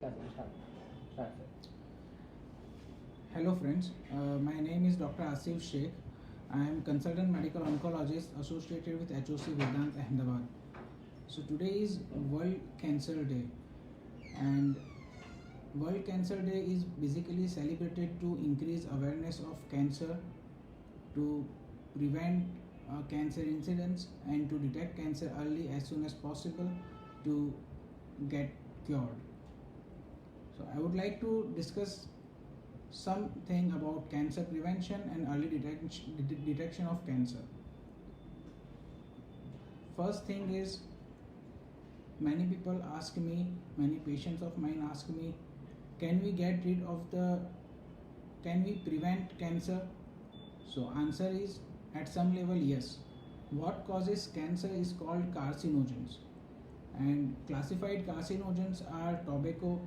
Start, sir. Hello friends, my name is Dr Asif Shaikh. I am consultant medical oncologist associated with HOC Vedant Ahmedabad. So today is World Cancer Day, and World Cancer Day is basically celebrated to increase awareness of cancer, to prevent cancer incidents, and to detect cancer early as soon as possible to get cured. So I would like to discuss something about cancer prevention and early detection of cancer. First thing is, many people ask me, many patients of mine ask me, can we prevent cancer? So answer is, at some level, yes. What causes cancer is called carcinogens, and classified carcinogens are tobacco,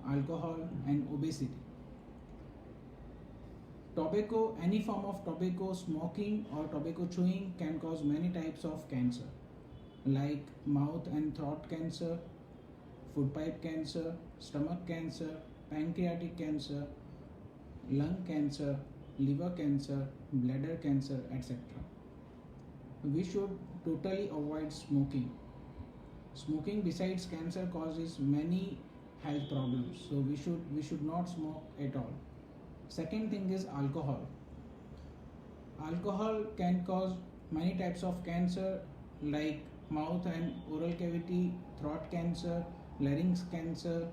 alcohol, and obesity. Tobacco, any form of tobacco, smoking or tobacco chewing can cause many types of cancer, like mouth and throat cancer, food pipe cancer, stomach cancer, pancreatic cancer, lung cancer, liver cancer, bladder cancer, etc. We should totally avoid smoking. Smoking besides cancer causes many health problems, so we should not smoke at all. Second thing is alcohol. Alcohol can cause many types of cancer, like mouth and oral cavity, throat cancer, larynx cancer,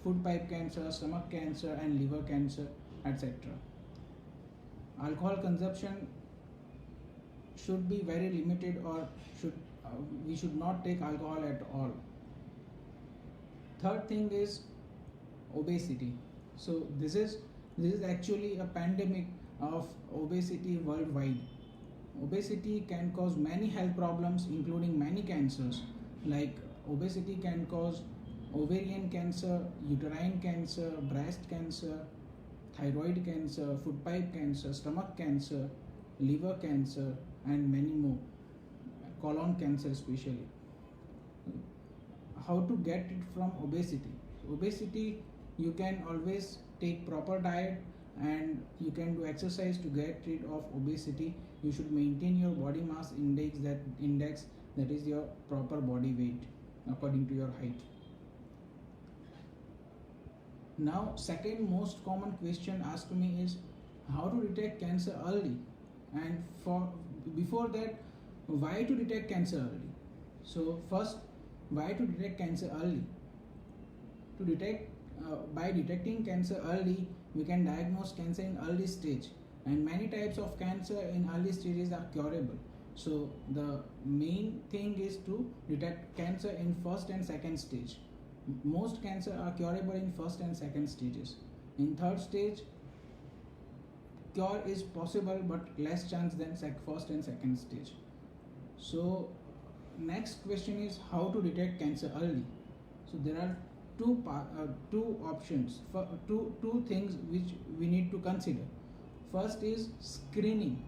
food pipe cancer, stomach cancer, and liver cancer, etc. Alcohol consumption should be very limited, or we should not take alcohol at all. Third thing is obesity. So this is actually a pandemic of obesity worldwide. Obesity can cause many health problems, including many cancers. Like obesity can cause ovarian cancer, uterine cancer, breast cancer, thyroid cancer, food pipe cancer, stomach cancer, liver cancer, and many more. Colon cancer especially. How to get it from obesity? Obesity, you can always take proper diet, and you can do exercise to get rid of obesity. You should maintain your body mass index, that is your proper body weight according to your height. Now, second most common question asked to me is how to detect cancer early, and before that, why to detect cancer early. So first, why to detect cancer early? To detect by detecting cancer early, we can diagnose cancer in early stage, and many types of cancer in early stages are curable. So the main thing is to detect cancer in first and second stage. Most cancer are curable in first and second stages. In third stage, cure is possible, but less chance than first and second stage. So next question is how to detect cancer early. So there are two options, for two things which we need to consider. First is screening.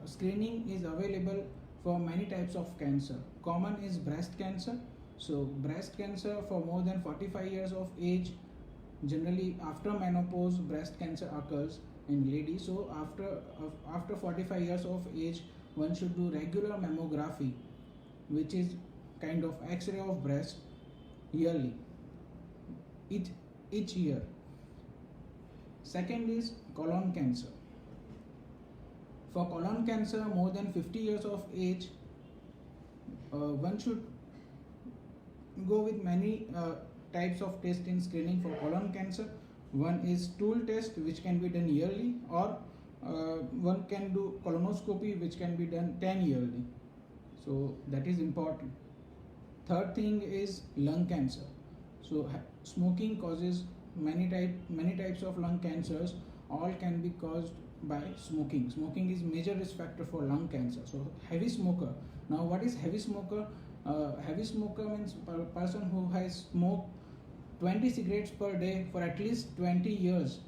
Screening is available for many types of cancer. Common is breast cancer. So breast cancer for more than 45 years of age, generally after menopause, breast cancer occurs in ladies. So after 45 years of age, one should do regular mammography, which is kind of X-ray of breast, yearly, each year. Second is colon cancer. For colon cancer, more than 50 years of age, one should go with many types of tests in screening for colon cancer. One is stool test, which can be done yearly, or one can do colonoscopy, which can be done 10 yearly. So that is important. Third thing is lung cancer. So smoking causes many types of lung cancers. All can be caused by smoking. Smoking is major risk factor for lung cancer. So heavy smoker. Now what is heavy smoker? Heavy smoker means a person who has smoked 20 cigarettes per day for at least 20 years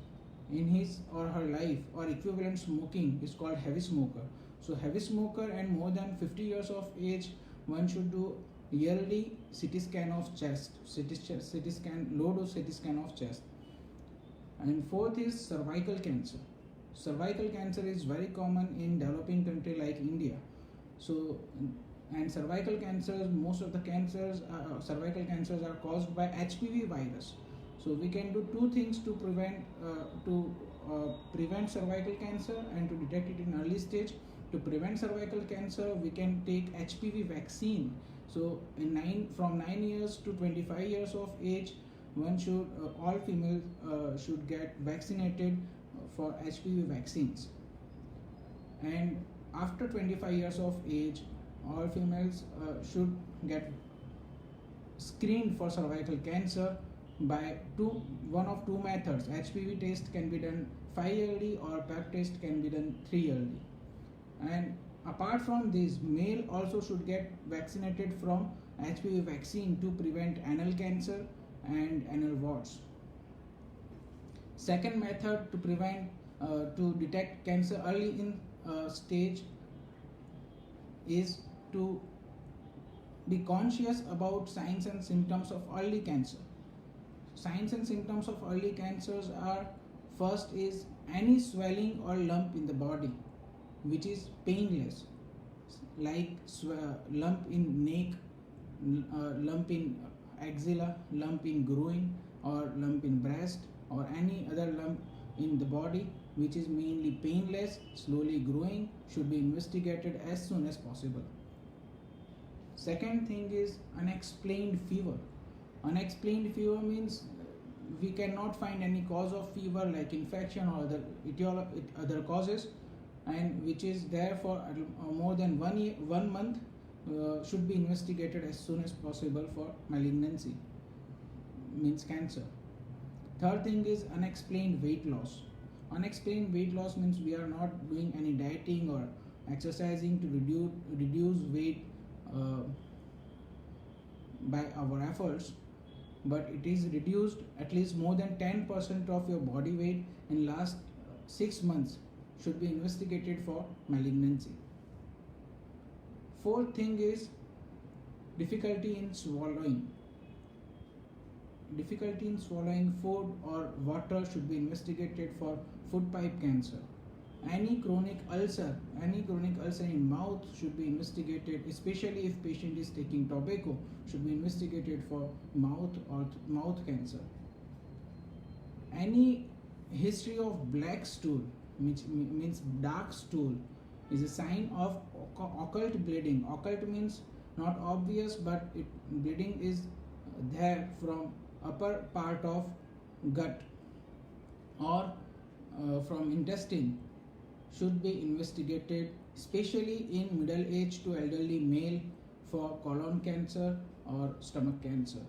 in his or her life, or equivalent smoking, is called heavy smoker. So heavy smoker and more than 50 years of age, one should do yearly CT scan of chest, CT scan, low dose CT scan of chest. And fourth is cervical cancer. Cervical cancer is very common in developing country like India. So, and cervical cancers, most of the cancers, cervical cancers are caused by HPV virus. So we can do two things to prevent cervical cancer and to detect it in early stage. To prevent cervical cancer, we can take HPV vaccine. So from 9 years to 25 years of age, one should all females should get vaccinated for HPV vaccines. And after 25 years of age, all females should get screened for cervical cancer by one of two methods. HPV test can be done 5 yearly or Pap test can be done 3 yearly. And apart from this, male also should get vaccinated from HPV vaccine to prevent anal cancer and anal warts. Second method to detect cancer early in stage is to be conscious about signs and symptoms of early cancer. Signs and symptoms of early cancers are, first is any swelling or lump in the body which is painless, like lump in neck, lump in axilla, lump in groin, or lump in breast, or any other lump in the body which is mainly painless, slowly growing, should be investigated as soon as possible. Second thing is unexplained fever. Unexplained fever means we cannot find any cause of fever like infection or other causes, and which is there for more than 1 month, should be investigated as soon as possible for malignancy, means cancer. Third thing is unexplained weight loss. Unexplained weight loss means we are not doing any dieting or exercising to reduce weight by our efforts, but it is reduced at least more than 10% of your body weight in last 6 months, should be investigated for malignancy. Fourth thing is difficulty in swallowing. Difficulty in swallowing food or water should be investigated for food pipe cancer. Any chronic ulcer in mouth should be investigated, especially if patient is taking tobacco, should be investigated for mouth cancer. Any history of black stool, which means dark stool, is a sign of occult bleeding. Occult means not obvious, but bleeding is there from upper part of gut or from intestine, should be investigated, especially in middle age to elderly male, for colon cancer or stomach cancer.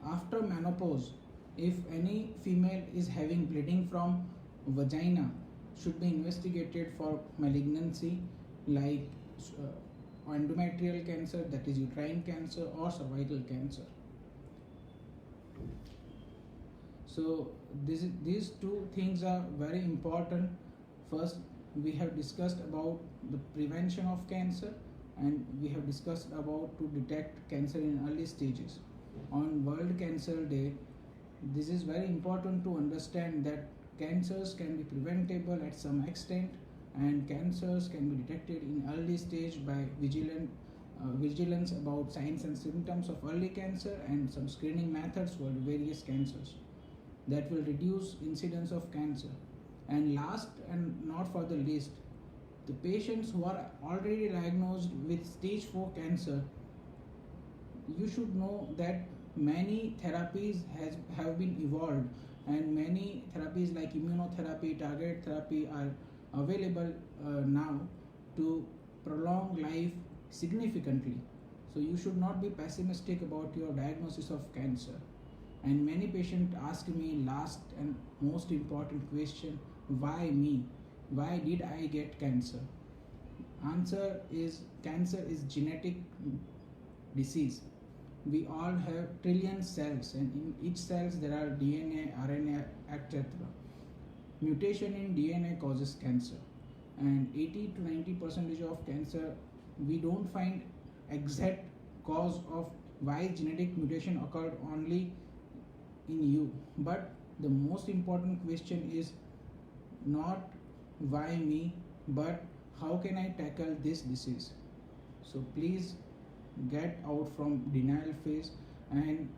After menopause, if any female is having bleeding from vagina, should be investigated for malignancy like endometrial cancer, that is uterine cancer, or cervical cancer. So these two things are very important. First, we have discussed about the prevention of cancer, and we have discussed about to detect cancer in early stages. On World Cancer Day, this is very important to understand that cancers can be preventable at some extent, and cancers can be detected in early stage by vigilance about signs and symptoms of early cancer and some screening methods for various cancers that will reduce incidence of cancer. And last and not for the least, the patients who are already diagnosed with stage 4 cancer, you should know that many therapies have been evolved, and many therapies like immunotherapy, targeted therapy are available now to prolong life significantly. So you should not be pessimistic about your diagnosis of cancer. And many patients ask me last and most important question, why me? Why did I get cancer? Answer is, cancer is genetic disease. We all have trillion cells, and in each cells there are DNA, RNA, etc. Mutation in DNA causes cancer, and 80 to 90% of cancer we don't find exact cause of why genetic mutation occurred only in you, but the most important question is not why me, but how can I tackle this disease. So please get out from denial phase and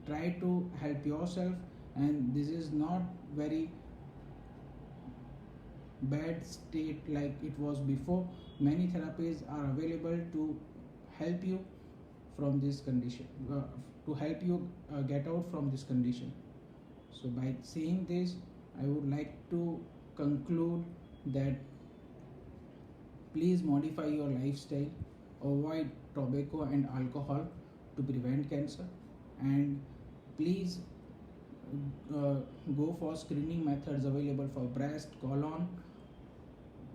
try to help yourself. And this is not very bad state like it was before. Many therapies are available to help you from this condition, to help you get out from this condition. So by saying this, I would like to conclude that please modify your lifestyle, avoid tobacco and alcohol to prevent cancer, and please go for screening methods available for breast, colon,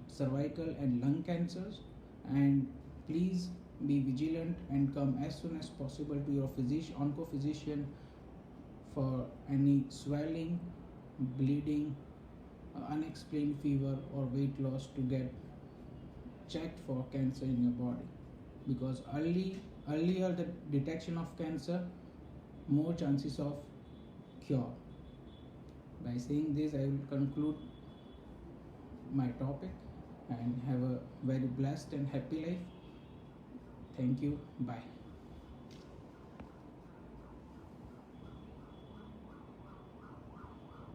cervical and lung cancers. And please be vigilant and come as soon as possible to your onco physician for any swelling, bleeding, unexplained fever or weight loss to get checked for cancer in your body, because earlier the detection of cancer, more chances of cure. By saying this, I will conclude my topic and have a very blessed and happy life. Thank you. Bye.